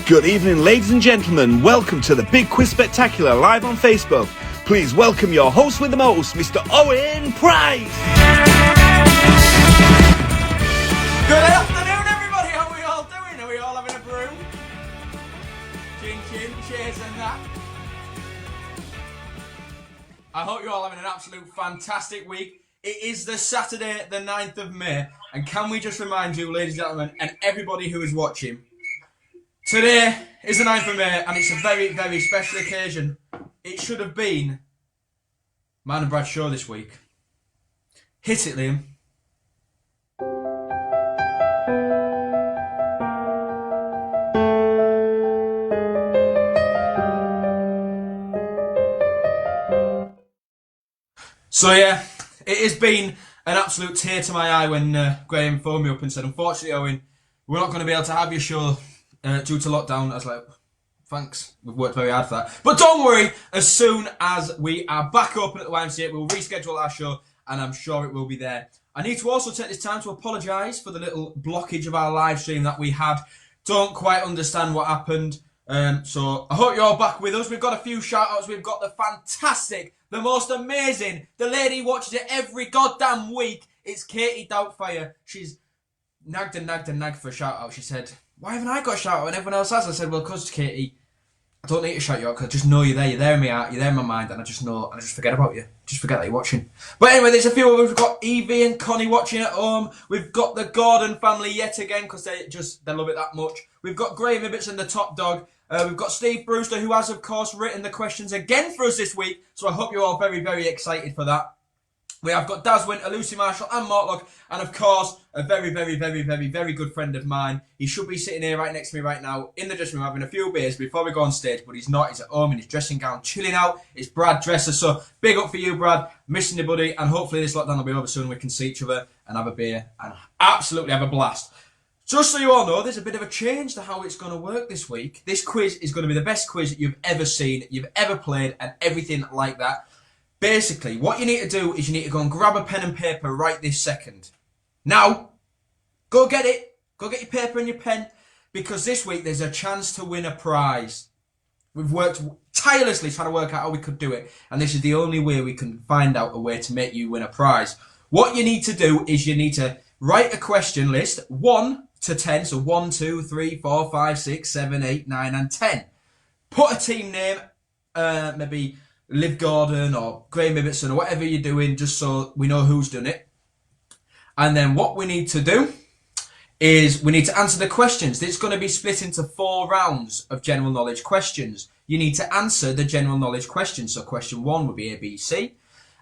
Good evening, ladies and gentlemen. Welcome to the Big Quiz Spectacular live on Facebook. Please welcome your host with the most, Mr. Owen Price. Good afternoon, everybody. How are we all doing? Are we all having a brew? Chin chin, cheers and that. I hope you're all having an absolute fantastic week. It is the Saturday, the 9th of May. And can we just remind you, ladies and gentlemen, and everybody who is watching, today is the 9th of May and it's a very, very special occasion. It should have been Man and Brad show this week. Hit it, Liam. So yeah, it has been an absolute tear to my eye when Graham phoned me up and said, unfortunately, Owen, we're not going to be able to have your show due to lockdown. I was like, thanks, we've worked very hard for that. But don't worry, as soon as we are back open at the YMCA, we'll reschedule our show and I'm sure it will be there. I need to also take this time to apologise for the little blockage of our live stream that we had. Don't quite understand what happened. So I hope you're all back with us. We've got a few shout outs. We've got the fantastic, the most amazing, the lady who watches it every goddamn week. It's Katie Doubtfire. She's nagged for a shout out. She said, why haven't I got a shout out and everyone else has? I said, well, because Katie, I don't need to shout you out because I just know you're there. You're there in my heart. You're there in my mind, and I just know, and I just forget about you. Just forget that you're watching. But anyway, there's a few of us. We've got Evie and Connie watching at home. We've got the Gordon family yet again because they love it that much. We've got Graham Ibbotson, the top dog. We've got Steve Brewster, who has, of course, written the questions again for us this week. So I hope you're all very, very excited for that. We have got Daz Winter, Lucy Marshall and Mortlock. And, of course, a very, very, very, very, very good friend of mine. He should be sitting here right next to me right now in the dressing room having a few beers before we go on stage. But he's not. He's at home in his dressing gown, chilling out. It's Brad Dresser. So big up for you, Brad. Missing you, buddy. And hopefully this lockdown will be over soon. We can see each other and have a beer and absolutely have a blast. Just so you all know, there's a bit of a change to how it's going to work this week. This quiz is going to be the best quiz that you've ever seen, you've ever played, and everything like that. Basically, what you need to do is you need to go and grab a pen and paper right this second. Now, go get it. Go get your paper and your pen, because this week there's a chance to win a prize. We've worked tirelessly trying to work out how we could do it, and this is the only way we can find out a way to make you win a prize. What you need to do is you need to write a question list, 1 to 10, so 1, 2, 3, 4, 5, 6, 7, 8, 9 and 10. Put a team name, maybe Liv Gordon or Graham Ibbotson or whatever you're doing, just so we know who's done it. And then what we need to do is we need to answer the questions. It's going to be split into 4 rounds of general knowledge questions. You need to answer the general knowledge questions. So question 1 would be A, B, C,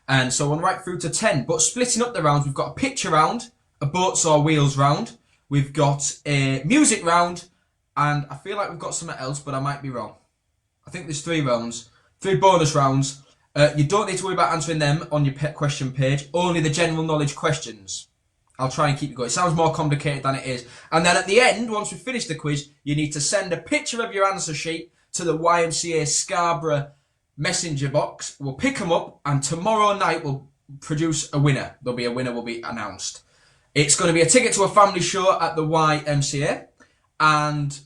and so on right through to 10. But splitting up the rounds, we've got a picture round, a boats or wheels round, we've got a music round, and I feel like we've got something else, but I might be wrong. I think there's 3 rounds, 3 bonus rounds. You don't need to worry about answering them on your question page, only the general knowledge questions. I'll try and keep it going. It sounds more complicated than it is. And then at the end, once we finish the quiz, you need to send a picture of your answer sheet to the YMCA Scarborough messenger box. We'll pick them up, and tomorrow night we'll produce a winner. There'll be a winner will be announced. It's going to be a ticket to a family show at the YMCA, and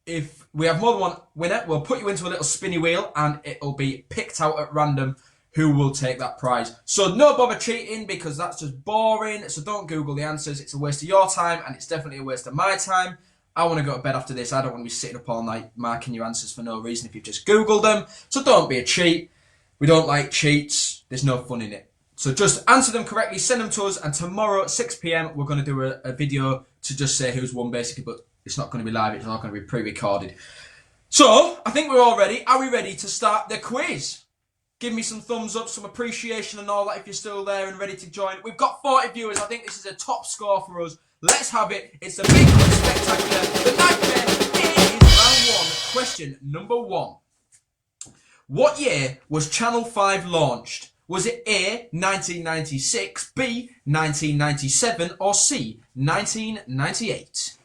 if we have more than one winner, we'll put you into a little spinny wheel and it'll be picked out at random who will take that prize. So no bother cheating, because that's just boring. So don't Google the answers. It's a waste of your time and it's definitely a waste of my time. I want to go to bed after this. I don't want to be sitting up all night marking your answers for no reason if you've just Googled them. So don't be a cheat. We don't like cheats. There's no fun in it. So just answer them correctly, send them to us, and tomorrow at 6 PM we're going to do a video to just say who's won basically, but it's not going to be live, it's not going to be pre-recorded. So, I think we're all ready. Are we ready to start the quiz? Give me some thumbs up, some appreciation and all that if you're still there and ready to join. We've got 40 viewers. I think this is a top score for us. Let's have it. It's the Big Quiz Spectacular. The nightmare. Here is round 1. Question number 1. What year was Channel 5 launched? Was it A, 1996, B, 1997, or C, 1998?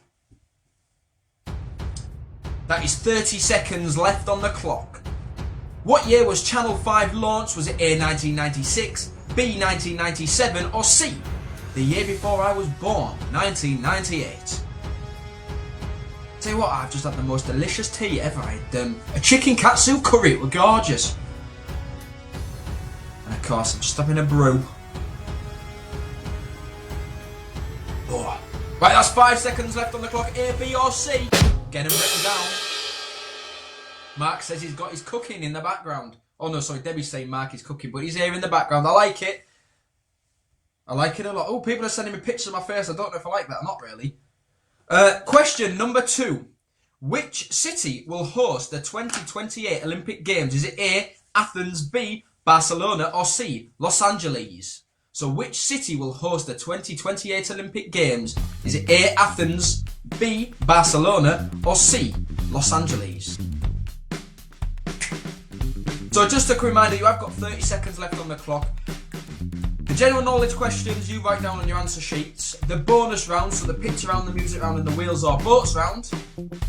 That is 30 seconds left on the clock. What year was Channel 5 launched? Was it A, 1996, B, 1997, or C, the year before I was born, 1998? Tell you what, I've just had the most delicious tea ever. I had a chicken katsu curry. It was gorgeous. And of course, I'm just having a brew. Oh. Right, that's 5 seconds left on the clock. A, B or C? Get him written down. Mark says he's got his cooking in the background. Oh no, sorry, Debbie's saying Mark is cooking, but he's here in the background. I like it. I like it a lot. Oh, people are sending me pictures of my face. I don't know if I like that. Not really. Question number 2. Which city will host the 2028 Olympic Games? Is it A, Athens, B, Barcelona, or C, Los Angeles? So which city will host the 2028 Olympic Games? Is it A, Athens, B, Barcelona, or C, Los Angeles? So just a quick reminder, you have got 30 seconds left on the clock. The general knowledge questions you write down on your answer sheets. The bonus round, so the picture round, the music round, and the wheels or boats round.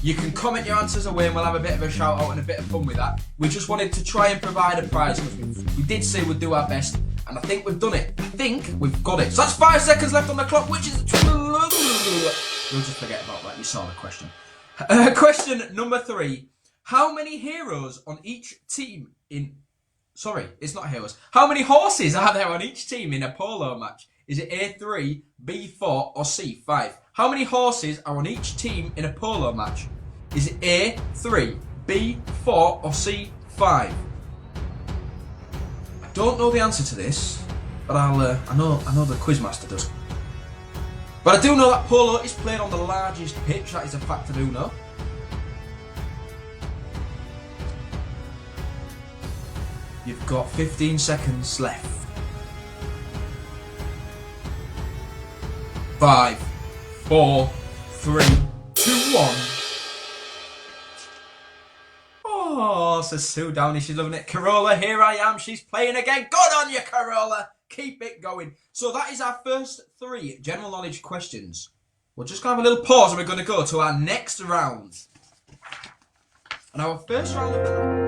You can comment your answers away and we'll have a bit of a shout out and a bit of fun with that. We just wanted to try and provide a prize because we did say we'd do our best, and I think we've done it. I think we've got it. So that's 5 seconds left on the clock, which is... You'll just forget about that, you saw the question. Question number 3. How many heroes on each team in... Sorry, it's not heroes. How many horses are there on each team in a polo match? Is it A3, B4 or C5? How many horses are on each team in a polo match? Is it A3, B4 or C5? I don't know the answer to this, but I know the quizmaster does. But I do know that polo is played on the largest pitch. That is a fact I do know. You've got 15 seconds left. 5, 4, 3, 2, 1. Oh, says Sue Downey, she's loving it. Carola, here I am. She's playing again. Good on you, Carola. Keep it going. So that is our first 3 general knowledge questions. We're just going to have a little pause and we're going to go to our next round. And our first round of the...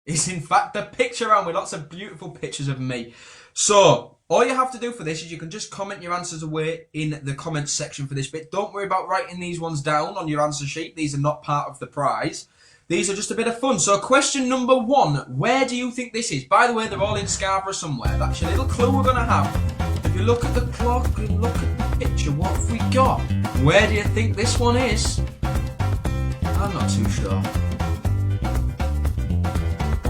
is in fact the picture round with lots of beautiful pictures of me. So all you have to do for this is you can just comment your answers away in the comments section for this bit. Don't worry about writing these ones down on your answer sheet. These are not part of the prize. These are just a bit of fun. So question number 1, where do you think this is? By the way, they're all in Scarborough somewhere. That's your little clue we're going to have. If you look at the clock and look at the picture, what have we got? Where do you think this one is? I'm not too sure.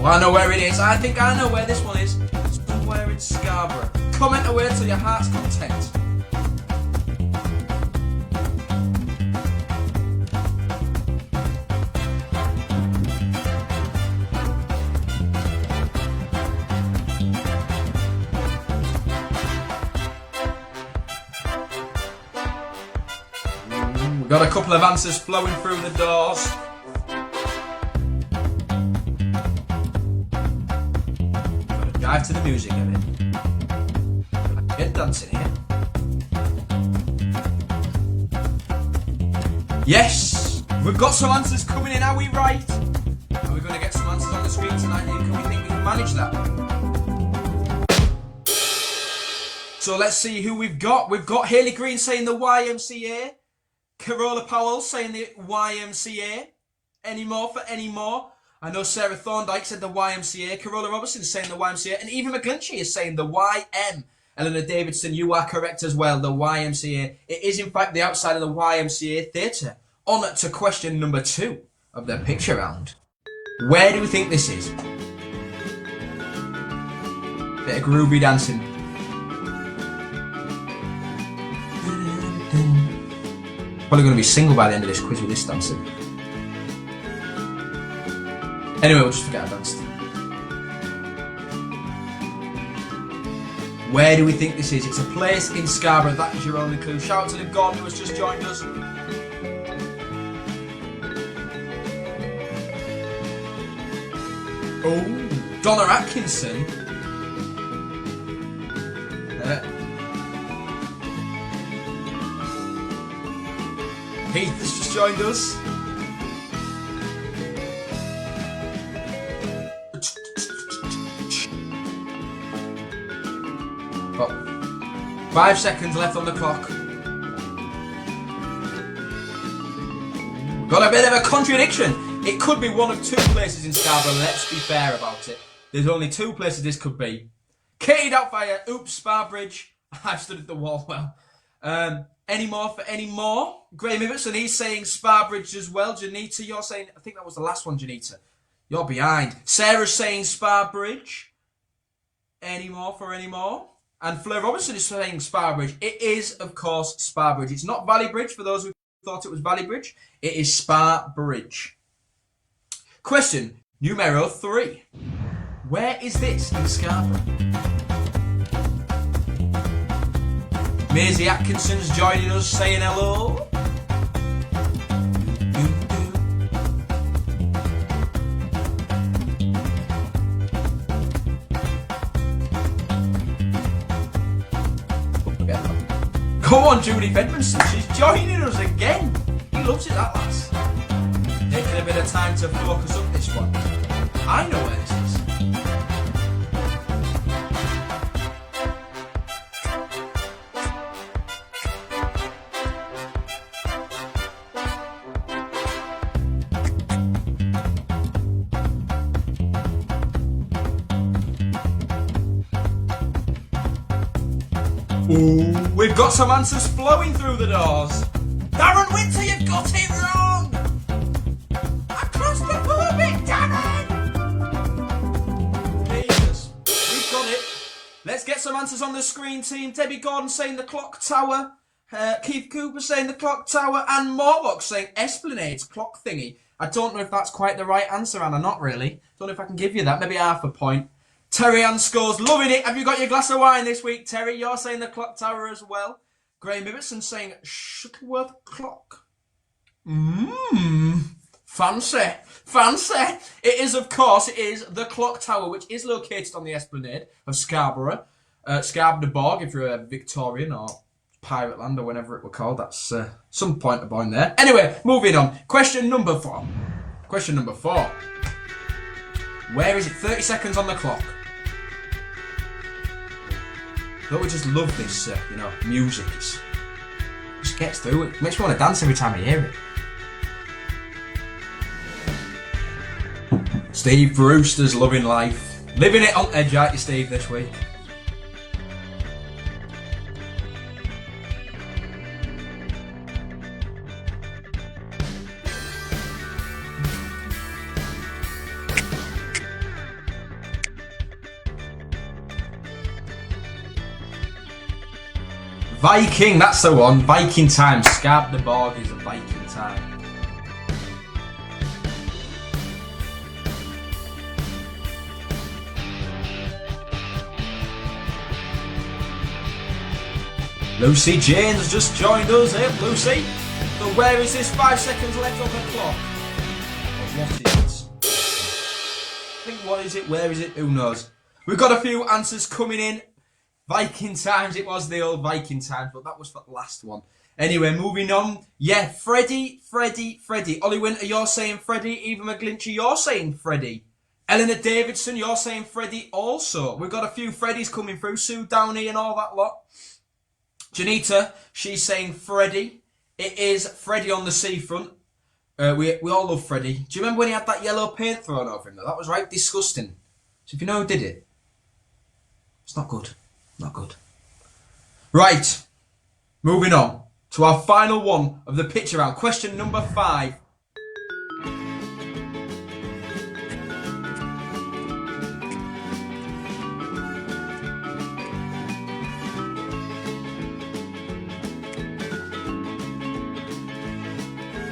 I know where it is. I think I know where this one is. Somewhere in Scarborough. Comment away till your heart's content. We've got a couple of answers flowing through the doors. Drive to the music, Evan. Get dancing here. Yes! We've got some answers coming in, are we right? Are we going to get some answers on the screen tonight? Can we think we can manage that? So let's see who we've got. We've got Hayley Green saying the YMCA. Carola Powell saying the YMCA. Any more for any more? I know Sarah Thorndike said the YMCA, Carola Robertson is saying the YMCA, and even McGlinchey is saying the YM. Eleanor Davidson, you are correct as well, the YMCA. It is in fact the outside of the YMCA Theatre. On to question number 2 of the picture round. Where do we think this is? Bit of groovy dancing. Probably going to be single by the end of this quiz with this dancing. Anyway, we'll just forget I danced. Where do we think this is? It's a place in Scarborough. That is your only clue. Shout out to Liv Gordon who has just joined us. Oh, Donna Atkinson. Heath has just joined us. 5 seconds left on the clock. Got a bit of a contradiction. It could be one of two places in Scarborough, let's be fair about it. There's only two places this could be. Katie Doubtfire, oops, Sparbridge. I've stood at the wall well. Any more for any more? Graham Ibbotson, he's saying Sparbridge as well. Janita, you're saying, I think that was the last one, Janita. You're behind. Sarah's saying Sparbridge. Any more for any more? And Fleur Robinson is saying Sparbridge. It is, of course, Sparbridge. It's not Valley Bridge for those who thought it was Valley Bridge. It is Sparbridge. Question numero 3. Where is this in Scarborough? Maisie Atkinson's joining us saying hello. Come on, Judy Fedmanson, she's joining us again. He loves it, that lass. Taking a bit of time to focus up this one. I know where this is. Ooh, we've got some answers flowing through the doors. Darren Winter, you've got it wrong! Across the pulpit, Darren! Jesus, we've got it. Let's get some answers on the screen, team. Debbie Gordon saying the clock tower. Keith Cooper saying the clock tower. And Morlock saying Esplanade's clock thingy. I don't know if that's quite the right answer, Anna. Not really. Don't know if I can give you that. Maybe half a point. Terry Ann Scores, loving it. Have you got your glass of wine this week, Terry? You're saying the clock tower as well. Graham Ibbotson saying Shuttleworth clock. Fancy. Fancy. It is, of course, it is the clock tower, which is located on the Esplanade of Scarborough. Scarborough Borg, if you're a Victorian or Pirate Land or whatever it were called. That's some point of point there. Anyway, moving on. Question number 4. Question number 4. Where is it? 30 seconds on the clock. Don't we just love this, music? It just gets through it. Makes me want to dance every time I hear it. Steve Brewster's loving life. Living it on edge, aren't you, Steve, this week? Viking, that's the one. Viking time. Scarborough Borg is a Viking time. Lucy James just joined us. Hey, Lucy. So where is this? 5 seconds left on the clock. What is it? I think what is it? Where is it? Who knows? We've got a few answers coming in. Viking times, it was the old Viking times, but that was the last one. Anyway, moving on. Yeah, Freddie. Ollie Winter, you're saying Freddie. Eva McGlinchey, you're saying Freddie. Eleanor Davidson, you're saying Freddie also. We've got a few Freddies coming through. Sue Downey and all that lot. Janita, she's saying Freddie. It is Freddie on the seafront. We all love Freddie. Do you remember when he had that yellow paint thrown over him? That was right disgusting. So if you know who did it, it's not good. Not good. Right. Moving on to our final one of the picture round. Question number 5.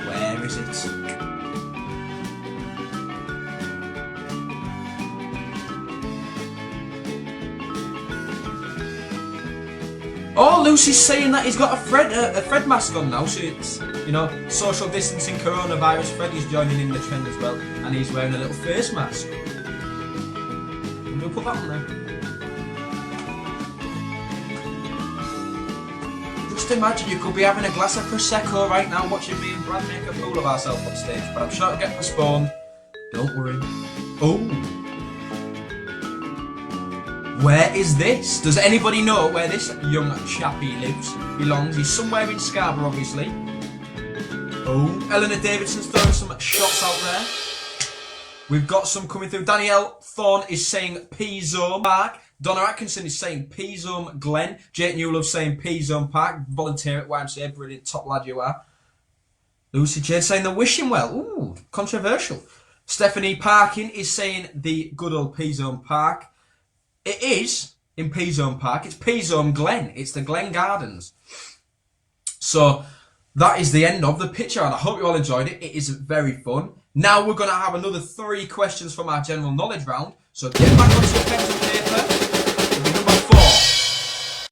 Where is it? Oh, Lucy's saying that he's got a Fred mask on now, so it's, social distancing, coronavirus. Freddie's joining in the trend as well, and he's wearing a little face mask. We'll put that on there. Just imagine you could be having a glass of Prosecco right now, watching me and Brad make a fool of ourselves on stage, but I'm sure it'll get postponed. Don't worry. Oh. Where is this? Does anybody know where this young chappie belongs? He's somewhere in Scarborough, obviously. Oh, Eleanor Davidson's throwing some shots out there. We've got some coming through. Danielle Thorne is saying P-Zone Park. Donna Atkinson is saying P-Zone Glen. Jake Newlove saying P-Zone Park. Volunteer at YMCA. Brilliant. Top lad you are. Lucy Jane saying the Wishing Well. Ooh, controversial. Stephanie Parkin is saying the good old P-Zone Park. It is in P-Zone Park. It's P-Zone Glen. It's the Glen Gardens. So that is the end of the picture, and I hope you all enjoyed it. It is very fun. Now we're going to have another 3 questions from our general knowledge round. So get back onto your pens and paper. It'll be number 4.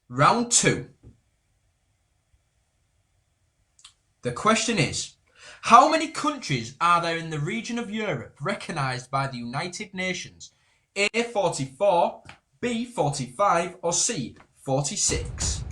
Round 2. The question is, how many countries are there in the region of Europe recognised by the United Nations? A 44, B 45, or C 46?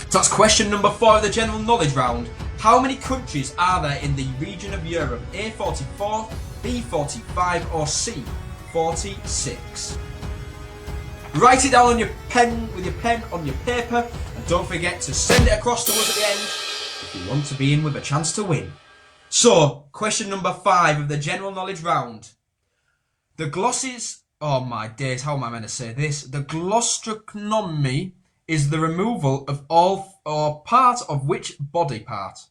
So that's question number 4 of the general knowledge round. How many countries are there in the region of Europe? A 44, B 45, or C 46? Write it down on your pen, with your pen on your paper, and don't forget to send it across to us at the end if you want to be in with a chance to win. So, question number 5 of the general knowledge round. The glosses, oh my days, how am I meant to say this? The glostrectomy is the removal of all or part of which body part?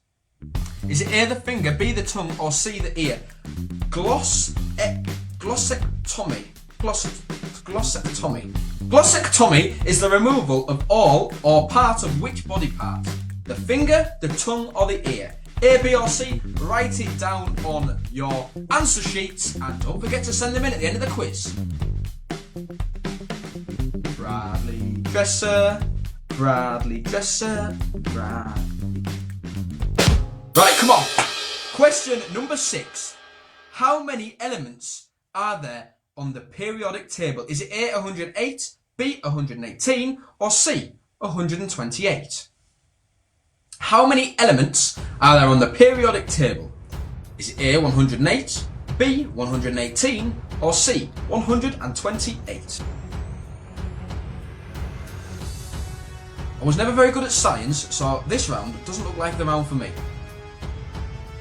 Is it A, the finger, B, the tongue, or C, the ear? Glossectomy. Glossectomy is the removal of all or part of which body part? The finger, the tongue, or the ear? A, B, or C? Write it down on your answer sheets and don't forget to send them in at the end of the quiz. Bradley Dresser, Bradley Dresser, Bradley. Right, come on. Question number 6. How many elements are there on the periodic table? Is it A, 108, B, 118, or C, 128? How many elements are there on the periodic table? Is it A, 108, B, 118, or C, 128? I was never very good at science, so this round doesn't look like the round for me.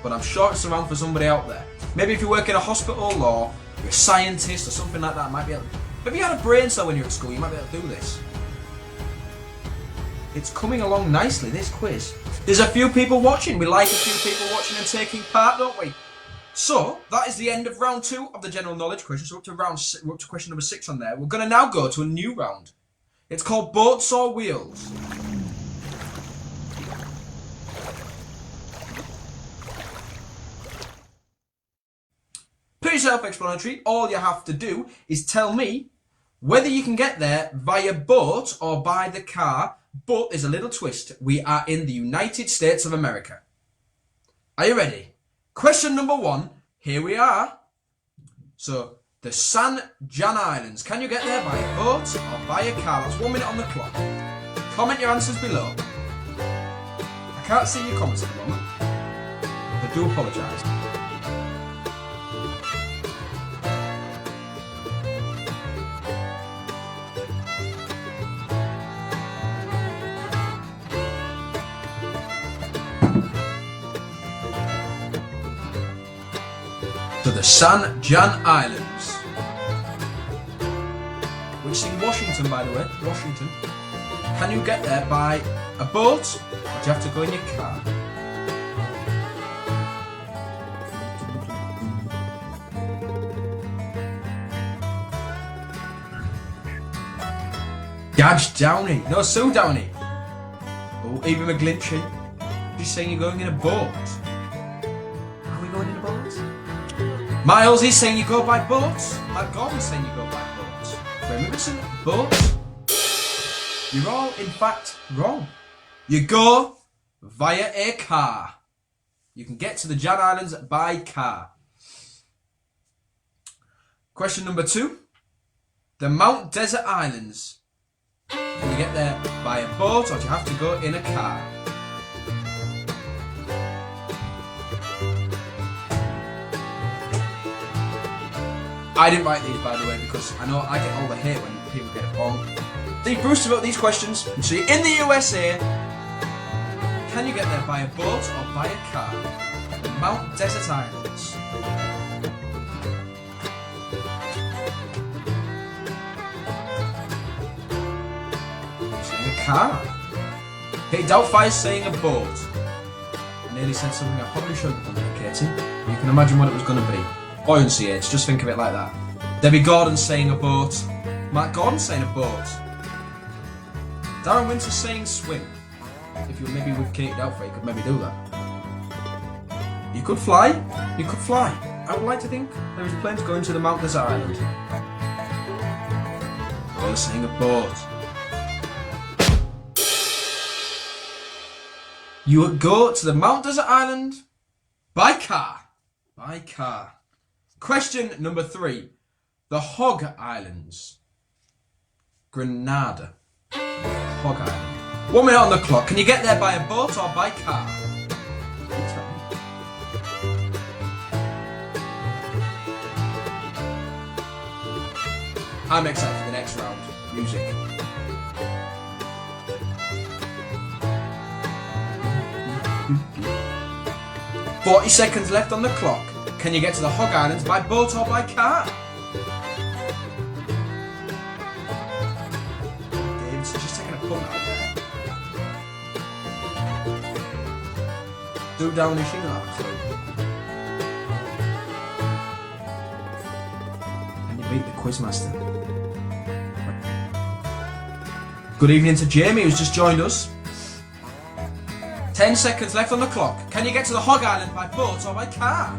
But I'm sure it's the round for somebody out there. Maybe if you work in a hospital or you're a scientist or something like that, might be able to. If you had a brain cell when you were at school, you might be able to do this. It's coming along nicely, this quiz. There's a few people watching. We like a few people watching and taking part, don't we? So, that is the end of round 2 of the general knowledge question. So we're up to question number 6 on there. We're going to now go to a new round. It's called Boats or Wheels. Pretty self-explanatory. All you have to do is tell me whether you can get there via boat or by the car. But there's a little twist. We are in the United States of America. Are you ready? Question number 1. Here we are. So, the San Juan Islands. Can you get there by a boat or by a car? That's 1 minute on the clock. Comment your answers below. I can't see your comments at the moment. I do apologise. To the San Juan Islands, which is in Washington, by the way. Washington. Can you get there by a boat, or do you have to go in your car? Gadge Downey. No, Sue Downey. Oh, Eva McGlinchey. She's saying you're going in a boat. Are we going in a boat? Miles is saying you go by boat. Matt Gordon's saying you go by boat. Graham Ibbotson, boat. You're all, in fact, wrong. You go via a car. You can get to the Jan Islands by car. Question number 2. The Mount Desert Islands Can you get there by a boat or do you have to go in a car? I didn't write these, by the way, because I know I get all the hate when people get it wrong. Steve Brewster wrote these questions. So you're in the USA. Can you get there by a boat or by a car? The Mount Desert Islands. Saying a car. Hey, Doubtfire's saying a boat. I nearly said something I probably shouldn't have done, Katie. You can imagine what it was going to be. Buoyancy aids, just think of it like that. Debbie Gordon's saying a boat. Matt Gordon's saying a boat. Darren Winter's saying swim. If you were maybe with Kate Doubtfire, you could maybe do that. You could fly. You could fly. I would like to think there is planes going to the Mount Desert Island. Oh, they're saying a boat. You would go to the Mount Desert Island by car. By car. Question number 3. The Hog Islands. Grenada. Hog Island. 1 minute on the clock. Can you get there by a boat or by car? I'm excited for the next round. Music. "40 seconds left on the clock. Can you get to the Hog Islands by boat or by car?" David's just taking a punt out there. Do down the shingle actually. Can you beat the Quizmaster? Good evening to Jamie who's just joined us. 10 seconds left on the clock. Can you get to the Hog Island by boat or by car?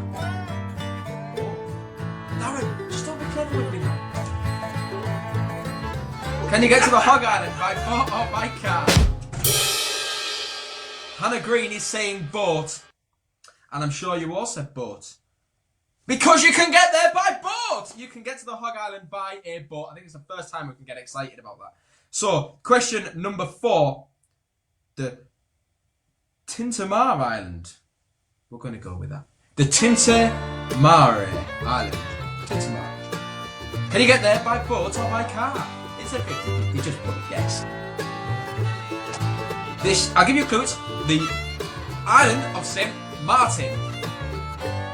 Darren, just don't be clever with me now. Can you get to the Hog Island by boat or by car? Hannah Green is saying boat. And I'm sure you all said boat. Because you can get there by boat! You can get to the Hog Island by a boat. I think it's the first time we can get excited about that. So, question number 4. The Tintamar Island. We're going to go with that. The Tintamar Island. Tintamar. Can you get there by boat or by car? It's a 50-50. You just put a guess. I'll give you a clue. It's the island of St. Martin.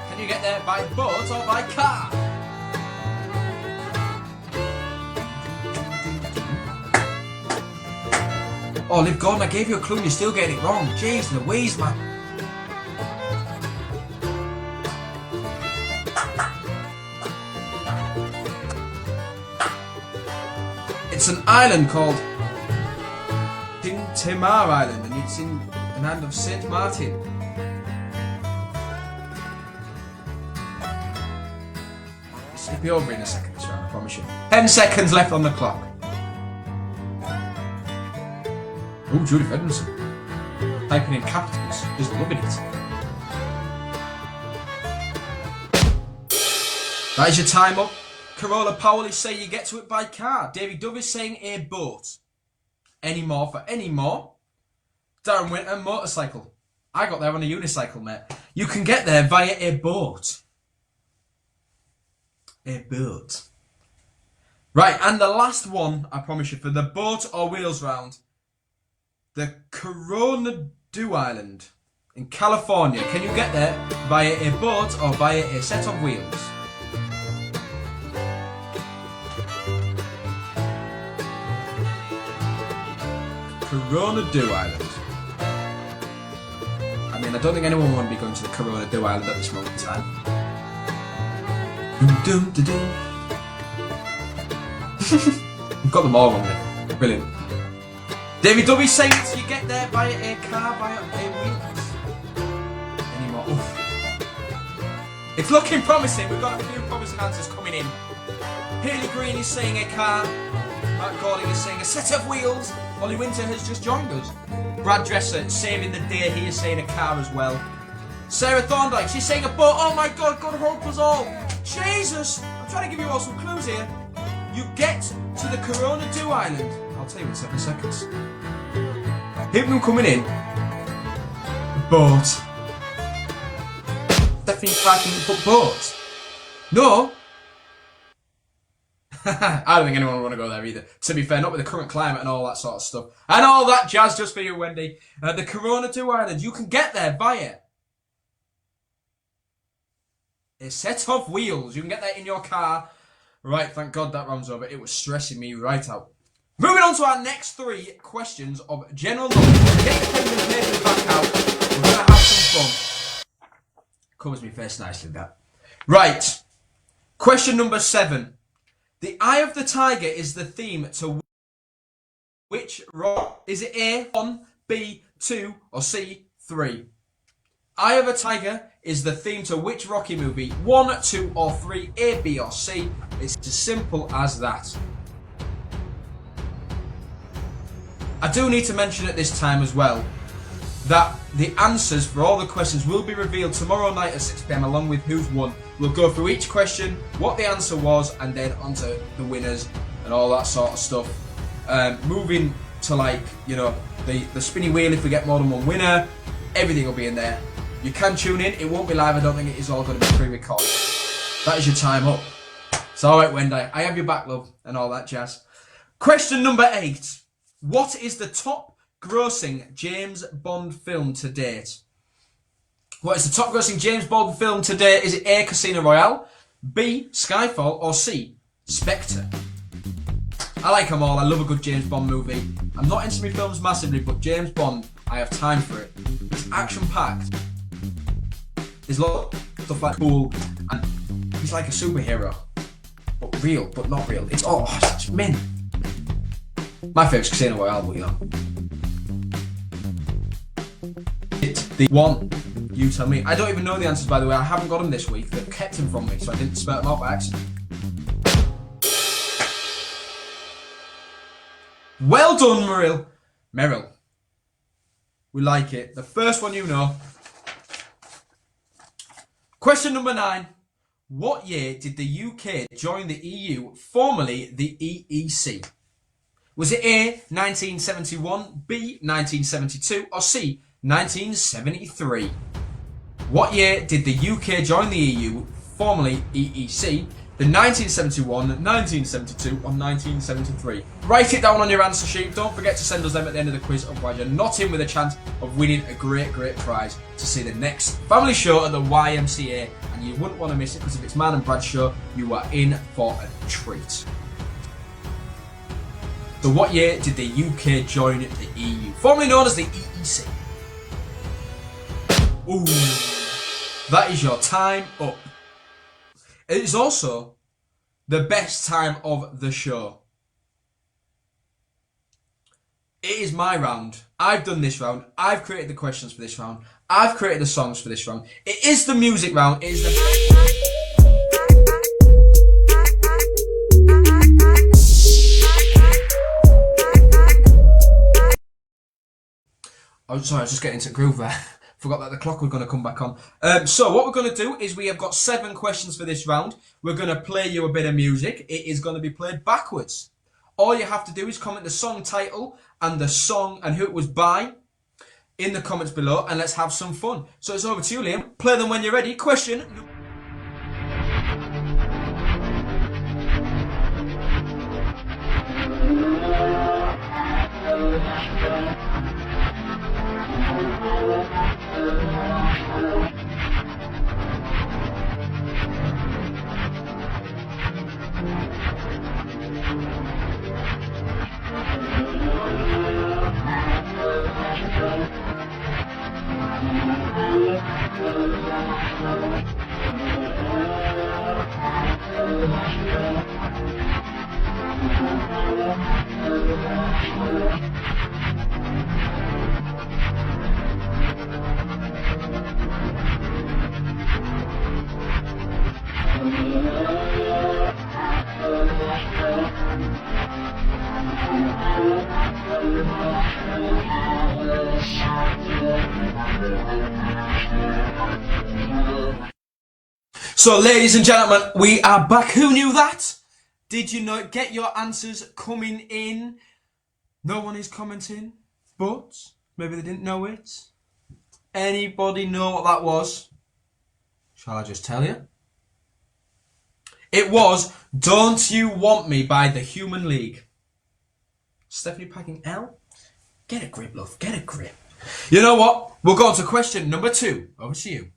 Can you get there by boat or by car? Oh, Liv Gordon, I gave you a clue and you're still getting it wrong. Jeez Louise, man. It's an island called Tintamar Island and it's in the land of St. Martin. It'll be over in a second, this round, I promise you. 10 seconds left on the clock. Oh, Judith Edmondson. Typing in capitals, just loving it. That is your time up. Carola Powell is saying you get to it by car. David Dove is saying a boat. Any more for any more? Darren Winter, motorcycle. I got there on a unicycle, mate. You can get there via a boat. A boat. Right, and the last one, I promise you, for the boat or wheels round. The Coronado Island in California. Can you get there via a boat or via a set of wheels? Coronado Island. I mean, I don't think anyone would be going to the Coronado Island at this moment in time. We've got them all wrong there. Brilliant. David W saying you get there via a car, via a wheels. Any more? Oof. It's looking promising. We've got a few promising answers coming in. Haley Green is saying a car. Matt Gordon is saying a set of wheels. Ollie Winter has just joined us. Brad Dresser saving the day. He is saying a car as well. Sarah Thorndike, she's saying a boat. Oh my God, God help us all. Jesus. I'm trying to give you all some clues here. You get to the Coronado Island. I'll I'll tell you in 7 seconds. People coming in. Boat. Definitely fucking put boat. No. I don't think anyone would want to go there either. To be fair, not with the current climate and all that sort of stuff. And all that jazz just for you, Wendy. The Corona to Ireland. You can get there via a set of wheels. You can get that in your car. Right, thank God that round's over. It was stressing me right out. Moving on to our next 3 questions of general knowledge. Get your pen and paper back out. We're going to have some fun. Covers me face nicely, that. Right. Question number 7. The Eye of the Tiger is the theme to which rock? Is it A, 1, B, 2, or C, 3? Eye of a Tiger is the theme to which Rocky movie? 1, 2, or 3, A, B, or C? It's as simple as that. I do need to mention at this time as well that the answers for all the questions will be revealed tomorrow night at 6 PM along with who's won. We'll go through each question, what the answer was, and then onto the winners and all that sort of stuff. Moving to the spinny wheel if we get more than one winner, everything will be in there. You can tune in, it won't be live, I don't think it is all going to be pre-recorded. That is your time up. It's alright, Wendy, I have your back, love, and all that jazz. Question number 8. What is the top grossing James Bond film to date? What is the top grossing James Bond film to date? Is it A, Casino Royale, B, Skyfall, or C, Spectre? I like them all. I love a good James Bond movie. I'm not into my films massively, but James Bond, I have time for it. It's action-packed. There's a lot of stuff like cool, and he's like a superhero. But real, but not real. It's it's mint. My favourite's Casino Royale, but you know. The one, you tell me. I don't even know the answers, by the way. I haven't got them this week. They've kept them from me, so I didn't spurt them out by accident. Well done, Meryl. We like it. The first one you know. Question number 9. What year did the UK join the EU, formerly the EEC? Was it A, 1971, B, 1972, or C, 1973? What year did the UK join the EU, formerly EEC? The 1971, 1972, or 1973? Write it down on your answer sheet. Don't forget to send us them at the end of the quiz, otherwise you're not in with a chance of winning a great prize to see the next family show at the YMCA, and you wouldn't want to miss it because if it's Man and Brad show, you are in for a treat. So what year did the UK join the EU, formerly known as the EEC? Ooh, that is your time up. It is also the best time of the show. It is my round. I've done this round. I've created the questions for this round. I've created the songs for this round. It is the music round. It is the... Oh, sorry, I was just getting into groove there. Forgot that the clock was going to come back on. So what we're going to do is we have got 7 questions for this round. We're going to play you a bit of music. It is going to be played backwards. All you have to do is comment the song title and the song and who it was by in the comments below, and let's have some fun. So it's over to you, Liam. Play them when you're ready. Question. So, ladies and gentlemen, we are back. Who knew that? Did you know? Get your answers coming in. No one is commenting, but maybe they didn't know it. Anybody know what that was? Shall I just tell you? It was Don't You Want Me by The Human League. Stephanie packing L? Get a grip, love. Get a grip. You know what? We'll go on to question number 2. Over to you.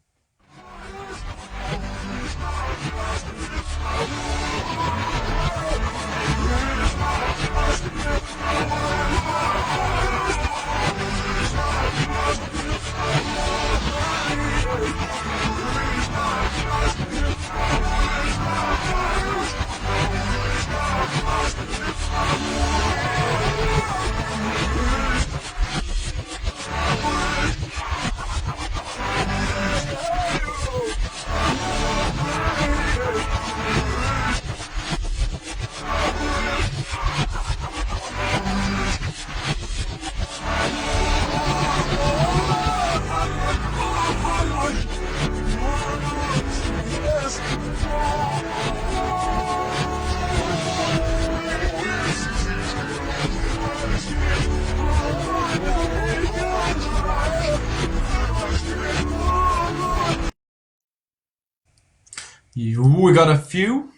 We got a few.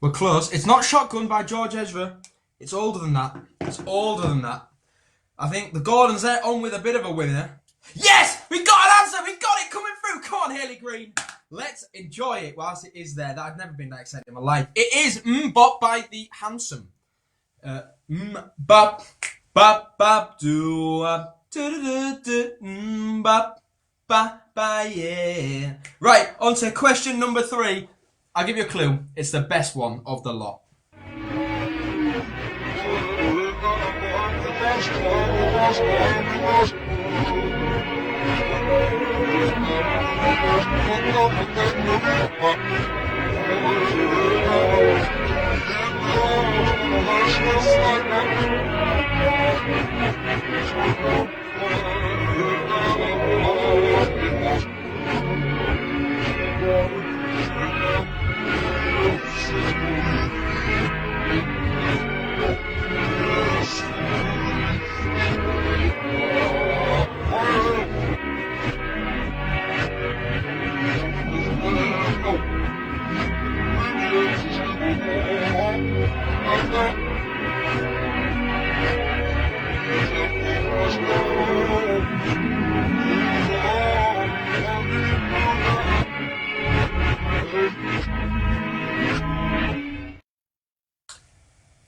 We're close. It's not Shotgun by George Ezra. It's older than that. It's older than that. I think the Gordons there on with a bit of a winner. Yes! We got an answer! We got it coming through! Come on, Haley Green. Let's enjoy it whilst it is there. I've never been that excited in my life. It is Bop by The Handsome. Bop, bop, bop, do, bop, bop, yeah. Right, on to question number 3. I'll give you a clue. It's the best one of the lot.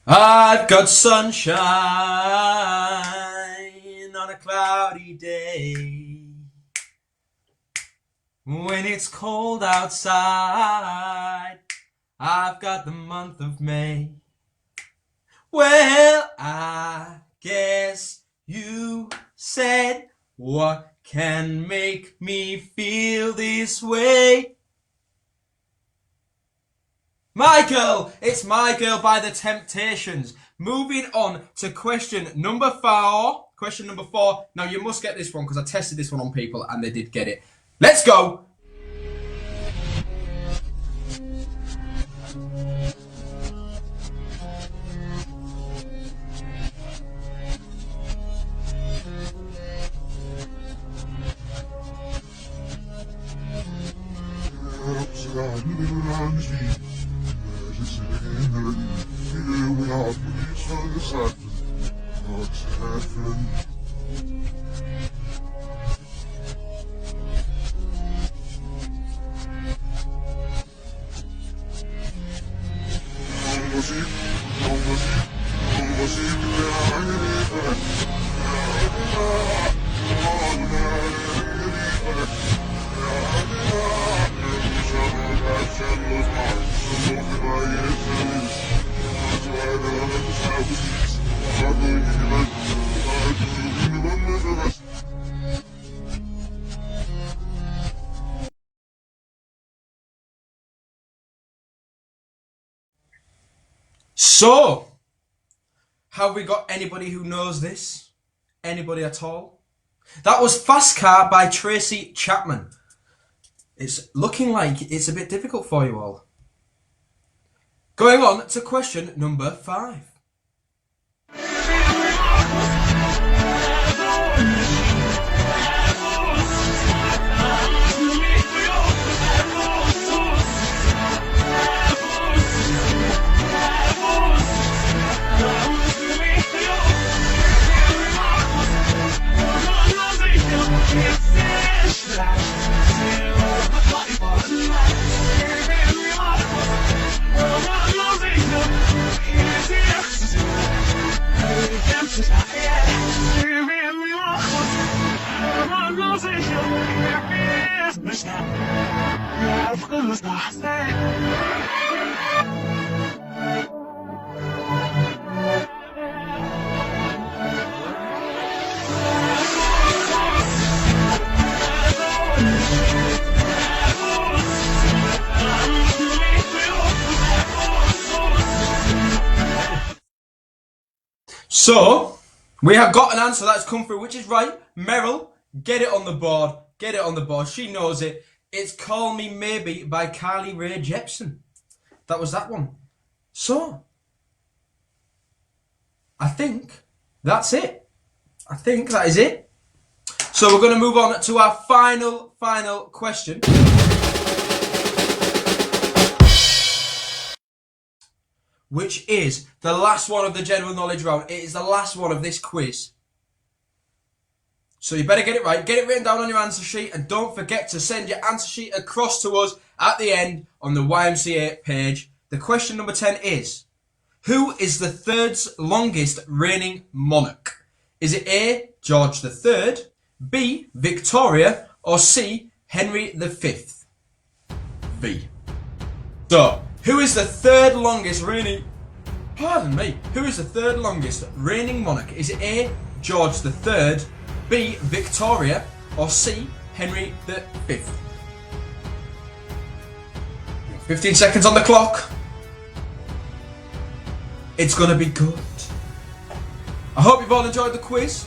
I've got sunshine on a cloudy day. When it's cold outside, I've got the month of May. Well, I guess you said, what can make me feel this way? My Girl! It's My Girl by The Temptations. Moving on to question number 4. Question number 4. Now, you must get this one because I tested this one on people and they did get it. Let's go! So, have we got anybody who knows this? Anybody at all? That was Fast Car by Tracy Chapman. It's looking like it's a bit difficult for you all. Going on to question number 5. So, we have got an answer that's come through, which is right. Meryl, get it on the board. Get it on the board. She knows it. It's Call Me Maybe by Carly Rae Jepsen. That was that one. So, I think that's it. I think that is it. So we're going to move on to our final question. Which is the last one of the general knowledge round. It is the last one of this quiz. So you better get it right. Get it written down on your answer sheet. And don't forget to send your answer sheet across to us at the end on the YMCA page. The question number 10 is, who is the third longest reigning monarch? Is it A, George III, B, Victoria, or C, Henry V? V. So, who is the third longest reigning... Pardon me. Who is the third longest reigning monarch? Is it A, George III, B, Victoria, or C, Henry V? 15 seconds on the clock. It's gonna be good. I hope you've all enjoyed the quiz.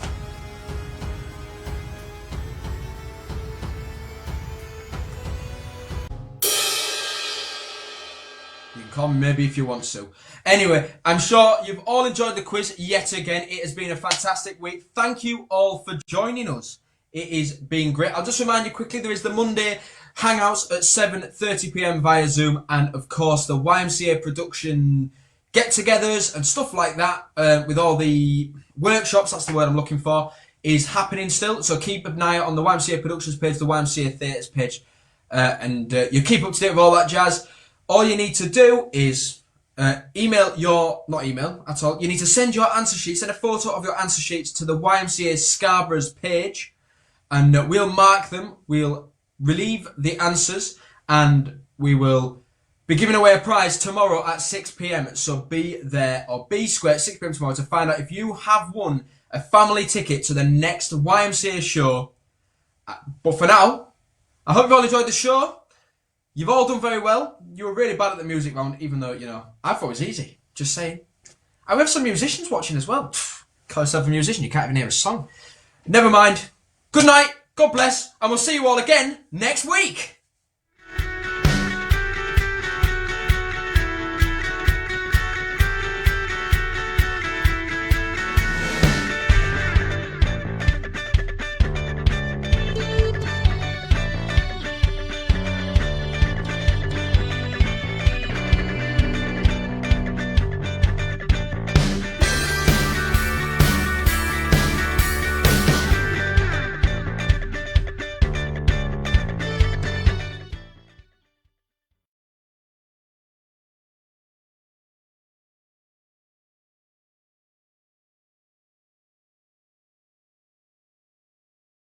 You can call me maybe if you want to. Anyway, I'm sure you've all enjoyed the quiz yet again. It has been a fantastic week. Thank you all for joining us. It has been great. I'll just remind you quickly, there is the Monday Hangouts at 7:30 p.m. via Zoom, and of course the YMCA production get-togethers and stuff like that, with all the workshops, that's the word I'm looking for, is happening still. So keep an eye out on the YMCA Productions page, the YMCA Theatres page, and you keep up to date with all that jazz. All you need to do is not email at all. You need to send your answer sheets, send a photo of your answer sheets to the YMCA Scarborough's page, and we'll mark them, we'll relieve the answers, and we will be giving away a prize tomorrow at 6 p.m. So be there, or be square at 6 p.m. tomorrow to find out if you have won a family ticket to the next YMCA show. But for now, I hope you've all enjoyed the show. You've all done very well. You were really bad at the music round, even though, I thought it was easy. Just saying. I have some musicians watching as well. Call yourself a musician, you can't even hear a song. Never mind. Good night, God bless, and we'll see you all again next week.